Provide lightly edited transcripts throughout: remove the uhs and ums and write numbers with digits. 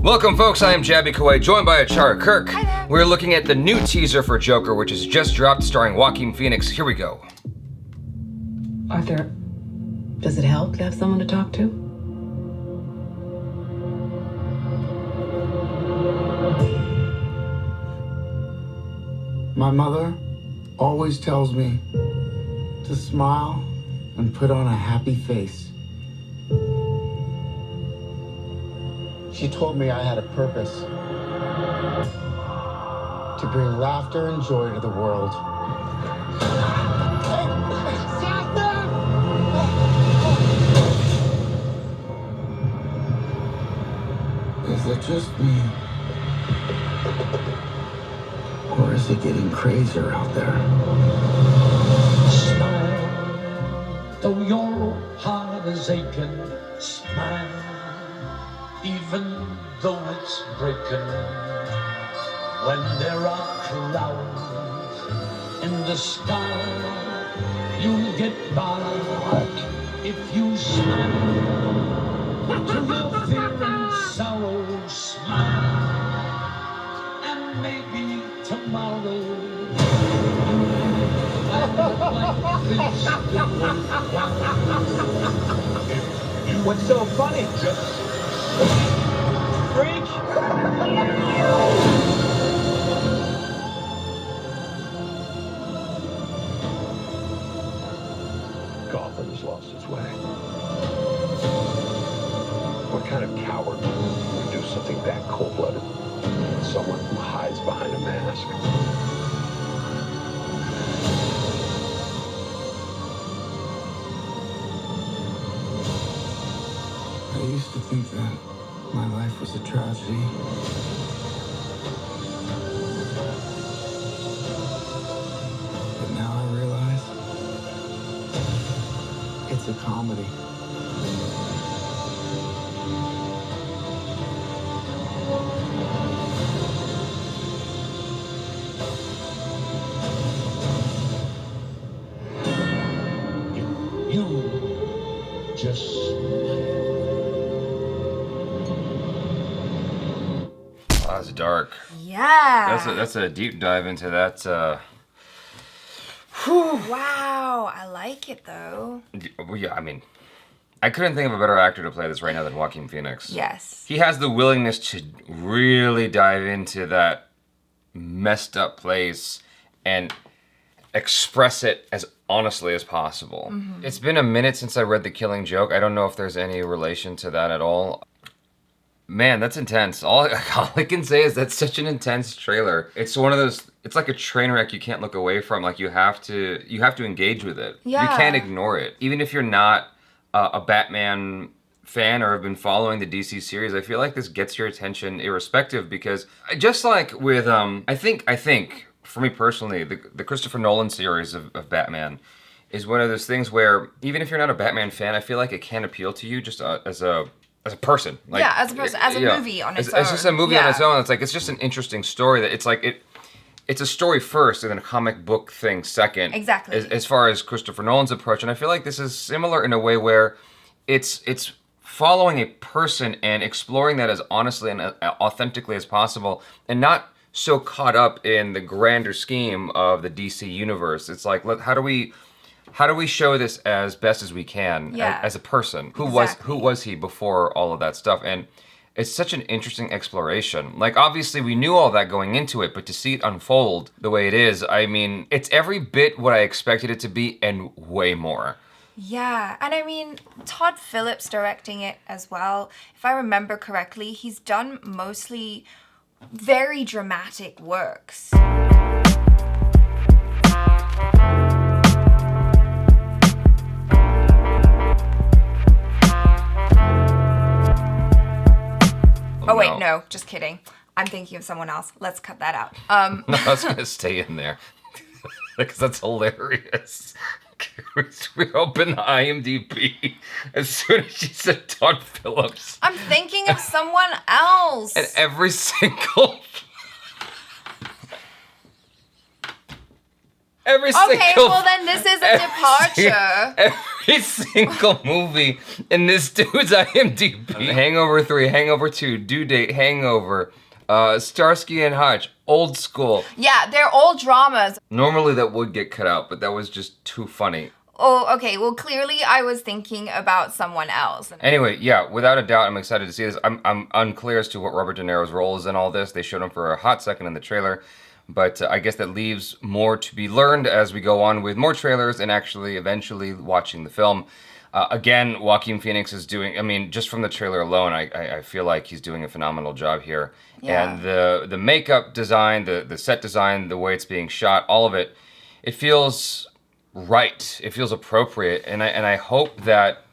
Welcome, folks. I am Jaby Koay, joined by ACHARA KIRK. Hi there. We're looking at the new teaser for Joker, which has just dropped, starring Joaquin Phoenix. Here we go. Arthur, does it help to have someone to talk to? My mother always tells me to smile and put on a happy face. She told me I had a purpose to bring laughter and joy to the world. Is it just me? Or is it getting crazier out there? Smile, though your heart is aching. Smile, even though it's breaking. When there are clouds in the sky, you'll get by if you smile. To your fear and sorrow, smile, and maybe tomorrow What's so funny? Freak! Gotham has lost its way. What kind of coward would do something that cold-blooded? Someone who hides behind a mask. I used to think that my life was a tragedy. But now I realize it's a comedy. you just That's dark. Yeah. That's a deep dive into that. Wow, I like it though. Yeah, I mean, I couldn't think of a better actor to play this right now than Joaquin Phoenix. Yes. He has the willingness to really dive into that messed up place and express it as honestly as possible. Mm-hmm. It's been a minute since I read The Killing Joke. I don't know if there's any relation to that at all. Man, that's intense. All I can say is that's such an intense trailer. It's one of those, it's like a train wreck you can't look away from. Like you have to engage with it. Yeah. You can't ignore it. Even if you're not a Batman fan or have been following the DC series, I feel like this gets your attention irrespective, because just like with, I think for me personally, the Christopher Nolan series of Batman is one of those things where even if you're not a Batman fan, I feel like it can appeal to you just as a person. Like, yeah, as a person, as a movie on its own. It's just a movie on its own. It's just an interesting story that it's a story first and then a comic book thing second. Exactly. As far as Christopher Nolan's approach, and I feel like this is similar in a way where it's following a person and exploring that as honestly and authentically as possible, and not so caught up in the grander scheme of the DC universe. It's like, how do we show this as best as we can as a person? Who was he before all of that stuff? And it's such an interesting exploration. Like, obviously we knew all that going into it, but to see it unfold the way it is, I mean, it's every bit what I expected it to be and way more. Yeah, and I mean, Todd Phillips directing it as well. If I remember correctly, he's done mostly very dramatic works. Oh wait, no, just kidding. I'm thinking of someone else. Let's cut that out. No, I was gonna stay in there because that's hilarious. We open the IMDb as soon as she said Todd Phillips. I'm thinking of someone else. And every single Every Okay, single, well then this is a departure. Every single movie in this dude's IMDb. Hangover 3, Hangover 2, Due Date, Hangover, Starsky and Hutch, Old School. Yeah, they're all dramas. Normally that would get cut out, but that was just too funny. Oh, okay. Well, clearly I was thinking about someone else. Anyway, yeah, without a doubt, I'm excited to see this. I'm unclear as to what Robert De Niro's role is in all this. They showed him for a hot second in the trailer, but I guess that leaves more to be learned as we go on with more trailers and actually eventually watching the film. Again, Joaquin Phoenix is doing, I mean, just from the trailer alone, I feel like he's doing a phenomenal job here. Yeah. And the makeup design, the set design, the way it's being shot, all of it, it feels right. It feels appropriate. And I hope that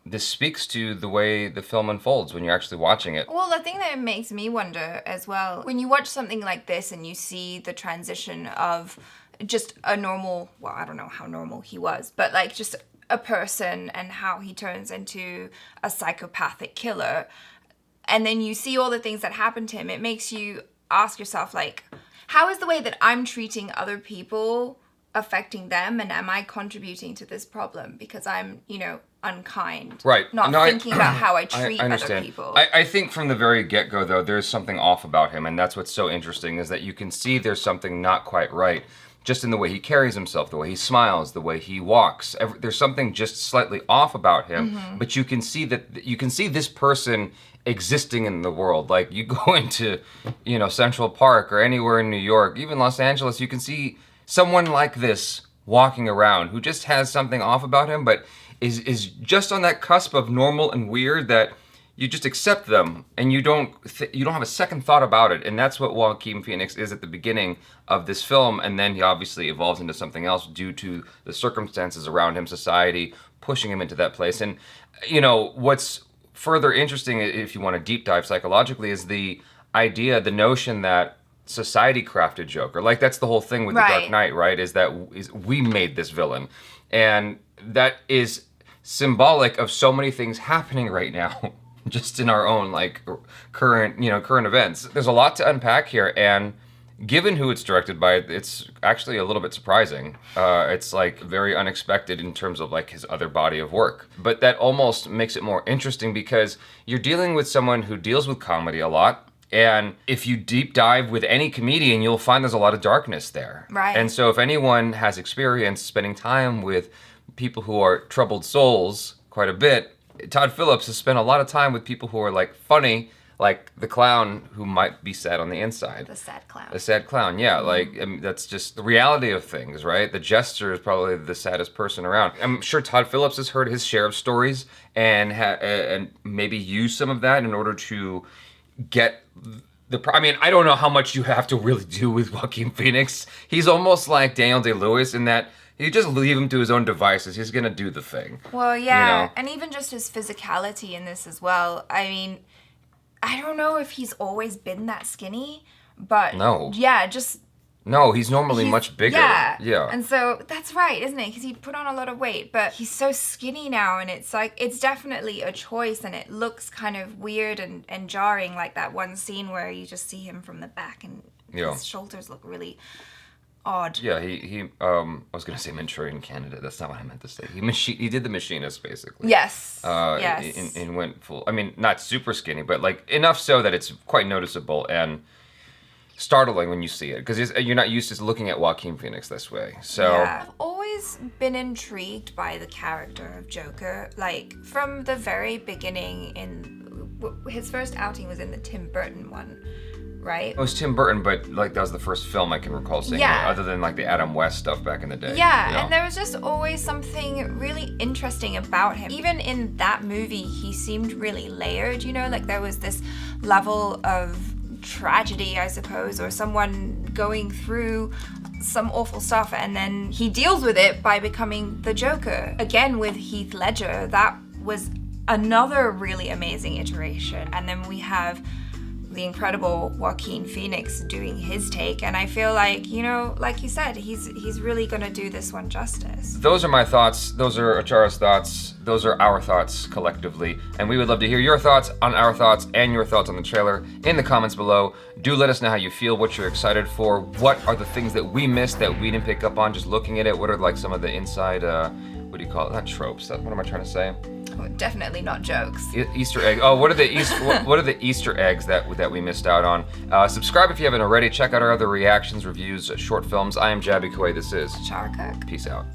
this speaks to the way the film unfolds when you're actually watching it. Well, the thing that makes me wonder as well, when you watch something like this and you see the transition of just a normal, well, I don't know how normal he was, but like just a person and how he turns into a psychopathic killer, and then you see all the things that happen to him, it makes you ask yourself, like, how is the way that I'm treating other people affecting them, and am I contributing to this problem because I'm, unkind, right? Not thinking about how I treat other people. I think from the very get-go, though, there's something off about him, and that's what's so interesting, is that you can see there's something not quite right, just in the way he carries himself, the way he smiles, the way he walks. There's something just slightly off about him, but you can see this person existing in the world. Like, you go into, Central Park or anywhere in New York, even Los Angeles, you can see someone like this walking around who just has something off about him, but is just on that cusp of normal and weird that you just accept them and you don't have a second thought about it. And that's what Joaquin Phoenix is at the beginning of this film, and then he obviously evolves into something else due to the circumstances around him, society pushing him into that place. And what's further interesting, if you want to deep dive psychologically, is the idea, the notion that society crafted Joker. Like, that's the whole thing with The Dark Knight, right? Is we made this villain. And that is symbolic of so many things happening right now, just in our own, like, current events. There's a lot to unpack here, and given who it's directed by, it's actually a little bit surprising. It's, like, very unexpected in terms of, like, his other body of work. But that almost makes it more interesting because you're dealing with someone who deals with comedy a lot. And if you deep dive with any comedian, you'll find there's a lot of darkness there. Right. And so if anyone has experience spending time with people who are troubled souls quite a bit, Todd Phillips has spent a lot of time with people who are, like, funny, like the clown who might be sad on the inside. The sad clown. The sad clown, yeah. Like, I mean, that's just the reality of things, right? The jester is probably the saddest person around. I'm sure Todd Phillips has heard his share of stories and maybe used some of that in order to get I mean, I don't know how much you have to really do with Joaquin Phoenix. He's almost like Daniel Day-Lewis in that you just leave him to his own devices. He's gonna do the thing. Well, yeah, and even just his physicality in this as well. I mean, I don't know if he's always been that skinny, but no, he's normally much bigger. Yeah. And so that's right, isn't it? Because he put on a lot of weight, but he's so skinny now, and it's like, it's definitely a choice, and it looks kind of weird and jarring, like that one scene where you just see him from the back and his shoulders look really odd. Yeah, he I was gonna say Manchurian Candidate. That's not what I meant to say. He did The Machinist, basically. Yes. Yes. And went full. I mean, not super skinny, but like enough so that it's quite noticeable and startling when you see it, because you're not used to looking at Joaquin Phoenix this way. So I've always been intrigued by the character of Joker, like from the very beginning. His first outing was in the Tim Burton one, right? It was Tim Burton, but like that was the first film I can recall seeing, other than like the Adam West stuff back in the day. Yeah, and there was just always something really interesting about him. Even in that movie, he seemed really layered, like there was this level of tragedy, I suppose, or someone going through some awful stuff, and then he deals with it by becoming the Joker. Again, with Heath Ledger, that was another really amazing iteration. And then we have the incredible Joaquin Phoenix doing his take, and I feel like, you know, like you said, he's really gonna do this one justice. Those are my thoughts. Those are ACHARA's thoughts. Those are our thoughts collectively. And we would love to hear your thoughts on our thoughts and your thoughts on the trailer in the comments below. Do let us know how you feel, what you're excited for. What are the things that we missed that we didn't pick up on just looking at it? What are like some of the inside, what do you call it? Not tropes. What am I trying to say? Definitely not jokes. Easter egg. Oh, what are the what are the Easter eggs that we missed out on? Subscribe if you haven't already. Check out our other reactions, reviews, short films. I am Jaby Koay. This is ACHARA KIRK. Peace out.